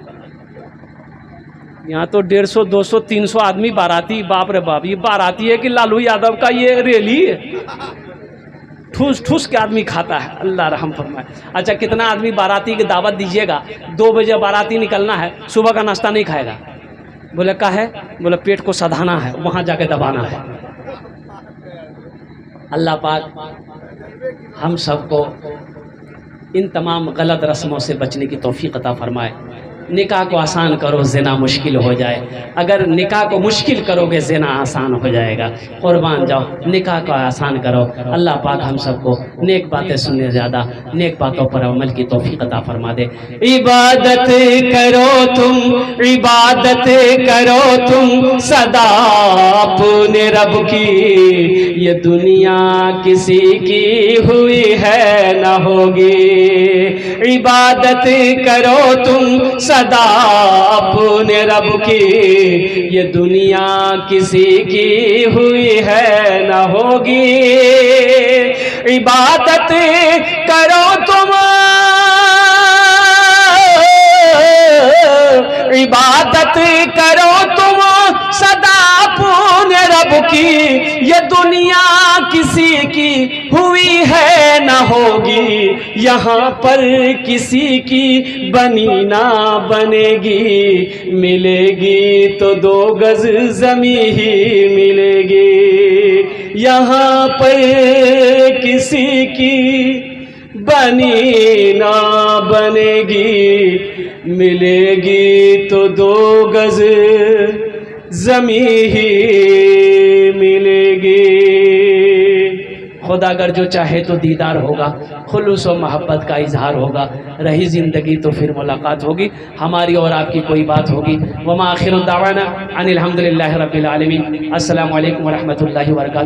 यहाँ तो 150, 200, 300 आदमी बाराती, बाप रे बाप, ये बाराती है कि लालू यादव का ये रैली है? ठूस ठूस के आदमी खाता है, अल्लाह रहम फरमाए। अच्छा, कितना आदमी बाराती की दावत दीजिएगा, 2 बजे बाराती निकलना है, सुबह का नाश्ता नहीं खाएगा। बोले का है? बोले पेट को सधाना है, वहाँ जाके दबाना है। अल्लाह पाक हम सबको इन तमाम गलत रस्मों से बचने की तौफीक अता फरमाए। निकाह को आसान करो, ज़िना मुश्किल हो जाए। अगर निकाह को मुश्किल करोगे, ज़िना आसान हो जाएगा। कुर्बान जाओ, निकाह को आसान करो। अल्लाह पाक हम सबको नेक बातें सुनने ज़्यादा नेक बातों पर अमल की तौफीक अता फरमा दे। इबादत करो तुम, इबादत करो तुम सदा अपने रब की, ये दुनिया किसी की हुई है न होगी। इबादत करो तुम सदा अपने रब की, ये दुनिया किसी की हुई है न होगी। इबादत करो तुम, इबादत करो तुम सदा अपने रब की, ये दुनिया किसी की हुई है न होगी। यहाँ पर किसी की बनी ना बनेगी, मिलेगी तो 2 गज ज़मीं ही मिलेगी। यहाँ पर किसी की बनी ना बनेगी, मिलेगी तो 2 गज ज़मीं ही मिलेगी। खुदा अगर जो चाहे तो दीदार होगा, खुलूस और मोहब्बत का इजहार होगा। रही ज़िंदगी तो फिर मुलाकात होगी, हमारी और आपकी कोई बात होगी। वमा आखिरु दावाना अनिल हम्दुलिल्लाहि रब्बिल आलमीन। अस्सलामु अलैकुम व रहमतुल्लाहि व बरकातुहू।